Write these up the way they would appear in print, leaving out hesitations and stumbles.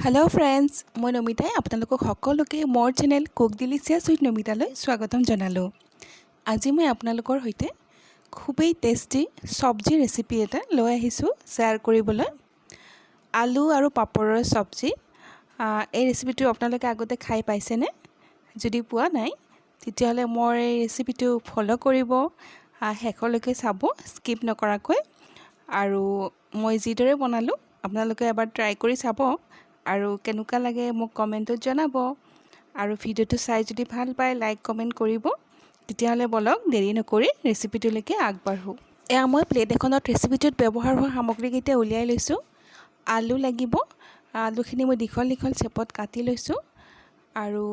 Hello friends, মই নমিতাই আপোনালোকক সকলোকে মোৰ চেনেল কুক ডিলিচিয়াছ উইথ নমিতালৈ স্বাগতম জনালো। আজি মই আপোনালোকৰ সৈতে খুবেই টেষ্টি sabzi ৰেচিপি এটা লৈ আহিছো শেয়াৰ কৰিবলৈ। আলু আৰু পাপৰৰ sabzi। এই ৰেচিপিটো আপোনালোকে আগতে খাই পাইছেনে? যদি পোৱা নাই তেতিয়াহলে মোৰ এই ৰেচিপিটো ফলো কৰিব, শেষলৈকে চাব স্কিপ নকৰাকৈ। আৰু মই যিদৰে বনালো আপোনালোকে এবাৰ ট্ৰাই কৰি চাব আৰু কেনেকুৱা লাগে মোক কমেন্টত জনাব। আৰু ভিডিওটো চাই যদি ভাল পায় লাইক কমেন্ট কৰিব। তেতিয়াহলে বলক দেৰি নকৰি ৰেচিপিটোলৈকে আগবাঢ়ো। এয়া মই প্লেট এখনত ৰেচিপিটোত ব্যৱহাৰ হোৱা সামগ্ৰীকেইটা উলিয়াই লৈছো। আলু লাগিব, আলুখিনি মই দীঘল দীঘল চেপত কাটি লৈছো আৰু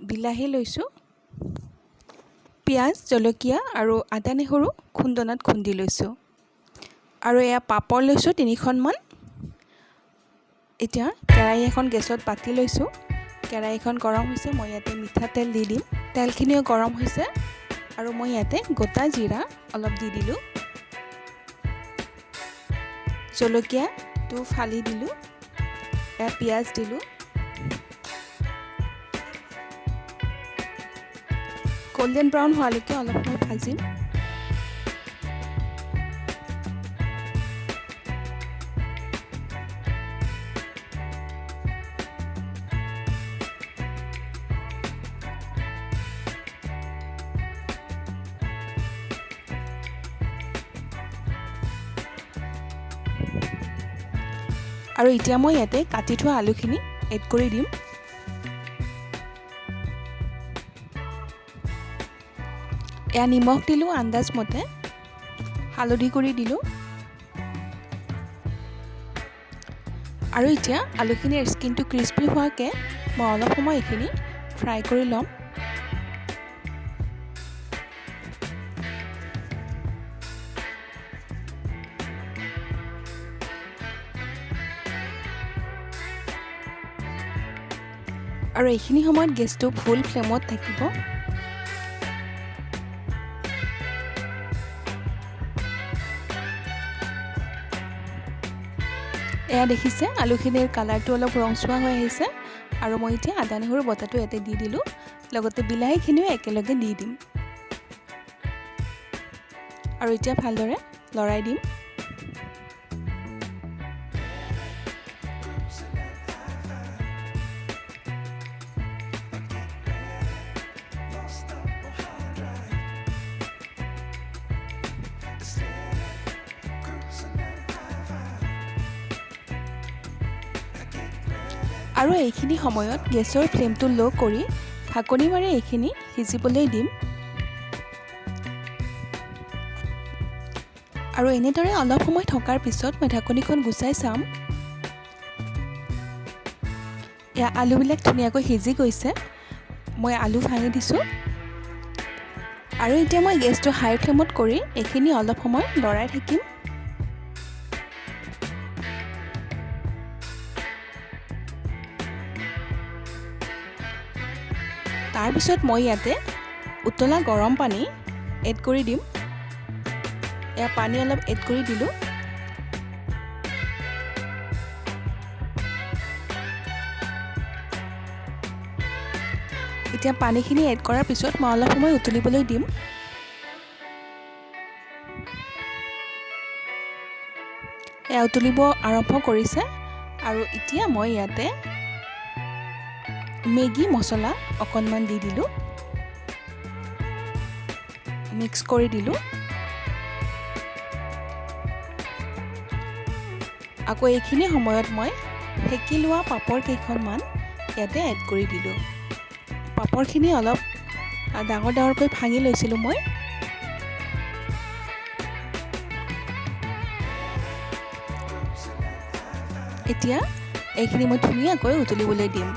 বিলাহী লৈছো, পিয়াজ, জলকীয়া আৰু আদা নহৰু খুন্দনাত খুন্দি লৈছো। আৰু এয়া পাপৰ লৈছো 3খন মান। এতিয়া কেৰাহী এখন গেছত পাতি লৈছো। কেৰাহীখন গৰম হৈছে, মই ইয়াতে মিঠা তেল দি দিম। তেলখিনিও গৰম হৈছে আৰু মই ইয়াতে গোটা জিৰা অলপ দি দিলো। জলকীয়াটো ফালি দিলো। এয়া পিয়াজ দিলো। গোল্ডেন ব্ৰাউন হোৱালৈকে অলপ সময় ভাজিম। আৰু এতিয়া মই ইয়াতে কাটি থোৱা আলুখিনি এড কৰি দিম। এয়া নিমখ দিলো আন্দাজ মতে, হালধি গুড়ি দিলো। আৰু এতিয়া আলুখিনিৰ স্কিনটো ক্ৰিস্পি হোৱাকে মই অলপ সময় এইখিনি ফ্ৰাই কৰি ল'ম। আৰু এইখিনি সময়ত গেছটো ফুল ফ্লেমত থাকিব। এয়া দেখিছে আলুখিনিৰ কালাৰটো অলপ ৰংচুৱা হৈ আহিছে। আৰু মই এতিয়া আদা নহৰু বটাটো ইয়াতে দি দিলো, লগতে বিলাহীখিনিও একেলগে দি দিম। আৰু এতিয়া ভালদৰে লৰাই দিম। আৰু এইখিনি সময়ত গেছৰ ফ্লেমটো লো কৰি ঢাকনি মাৰি এইখিনি সিজিবলৈ দিম। আৰু এনেদৰে অলপ সময় থকাৰ পিছত মই ঢাকনিখন গুচাই চাম। এয়া আলুবিলাক ধুনীয়াকৈ সিজি গৈছে। মই আলু ভাঙি দিছো। আৰু এতিয়া মই গেছটো হাই ফ্লেমত কৰি এইখিনি অলপ সময় লৰাই থাকিম। তাৰপিছত মই ইয়াতে উতলা গৰম পানী এড কৰি দিম। এয়া পানী অলপ এড কৰি দিলো। এতিয়া পানীখিনি এড কৰাৰ পিছত মই অলপ সময় উতলিবলৈ দিম। এয়া উতলিব আৰম্ভ কৰিছে। আৰু এতিয়া মই ইয়াতে মেগী মছলা অকণমান দি দিলো, মিক্স কৰি দিলো। আকৌ এইখিনি সময়ত মই সেকি লোৱা পাপৰ কেইখনমান ইয়াতে এড কৰি দিলো। পাপৰখিনি অলপ ডাঙৰ ডাঙৰকৈ ভাঙি লৈছিলো মই। এতিয়া এইখিনি মই ধুনীয়াকৈ উতলিবলৈ দিম।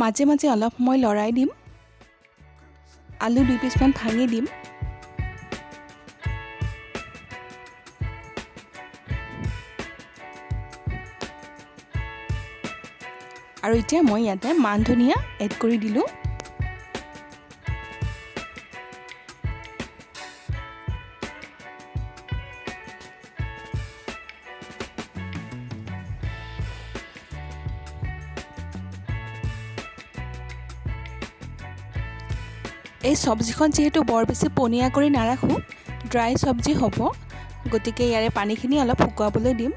মাজে মাজে অলপ মই লৰাই দিম। আলু 2 পিচমান ভাঙি দিম। আৰু এতিয়া মই ইয়াতে মান ধনিয়া এড কৰি দিলোঁ। এই সবজিখন যেহেতু বৰ বেছি পনীয়া কৰি নাৰাখোঁ, ড্ৰাই সবজি হ'ব, গতিকে ইয়াৰে পানীখিনি অলপ শুকুৱাবলৈ দিম।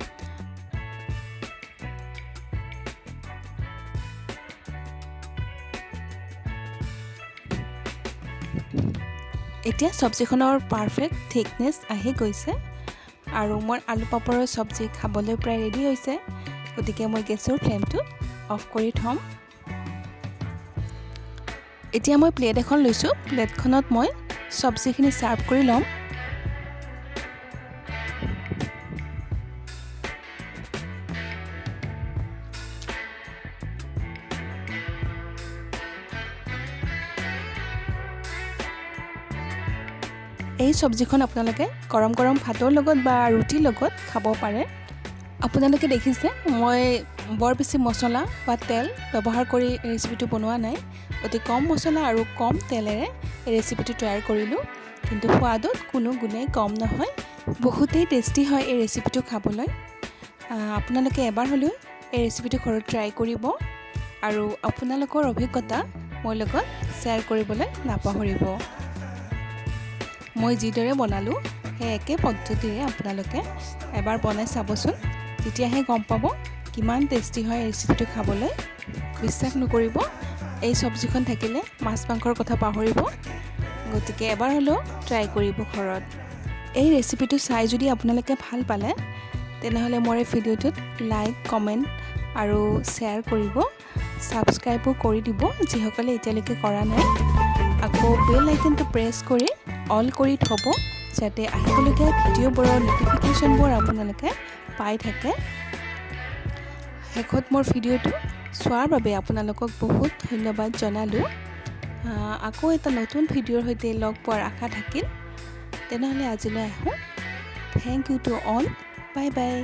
এতিয়া সবজিখনৰ পাৰফেক্ট থিকনেছ আহি গৈছে আৰু মোৰ আলু পাপৰৰ সবজি খাবলৈ প্ৰায় ৰেডি হৈছে, গতিকে মই গেছৰ ফ্লেমটো অফ কৰি থ'ম। এতিয়া মই প্লেট এখন লৈছোঁ, প্লেটখনত মই সবজিখিনি সাৰ্ভ কৰি ল'ম। এই সবজিখন আপোনালোকে গৰম গৰম ভাতৰ লগত বা ৰুটিৰ লগত খাব পাৰে। আপোনালোকে দেখিছে মই বৰ বেছি মছলা বা তেল ব্যৱহাৰ কৰি ৰেচিপিটো বনোৱা নাই, অতি কম মছলা আৰু কম তেলেৰে এই ৰেচিপিটো তৈয়াৰ কৰিলোঁ, কিন্তু সোৱাদত কোনো গুণেই কম নহয়। বহুতেই টেষ্টি হয় এই ৰেচিপিটো খাবলৈ। আপোনালোকে এবাৰ হ'লেও এই ৰেচিপিটো ঘৰত ট্ৰাই কৰিব আৰু আপোনালোকৰ অভিজ্ঞতা মোৰ লগত শ্বেয়াৰ কৰিবলৈ নাপাহৰিব। মই যিদৰে বনালোঁ সেই একে পদ্ধতিৰে আপোনালোকে এবাৰ বনাই চাবচোন, তেতিয়াহে গম পাব কিমান টেষ্টি হয় ৰেচিপিটো খাবলৈ। বিশ্বাস নকৰিব, এই সবজিখন থাকিলে মাছ মাংসৰ কথা পাহৰিব, গতিকে এবাৰ হ'লেও ট্ৰাই কৰিব ঘৰত। এই ৰেচিপিটো চাই যদি আপোনালোকে ভাল পালে তেনেহ'লে মোৰ এই ভিডিঅ'টোত লাইক, কমেণ্ট আৰু শ্বেয়াৰ কৰিব, ছাবস্ক্ৰাইবো কৰি দিব যিসকলে এতিয়ালৈকে কৰা নাই। আকৌ বেল আইকনটো প্ৰেছ কৰি অল কৰি থ'ব, যাতে আহিবলগীয়া ভিডিঅ'বোৰৰ ন'টিফিকেশ্যনবোৰ আপোনালোকে পাই থাকে। শেষত মোৰ ভিডিঅ'টো চোৱাৰ বাবে আপোনালোকক বহুত ধন্যবাদ জনালোঁ। আকৌ এটা নতুন ভিডিঅ'ৰ সৈতে লগ পোৱাৰ আশা থাকিল। তেনেহ'লে আজিলৈ আহোঁ। Thank you to all. Bye by.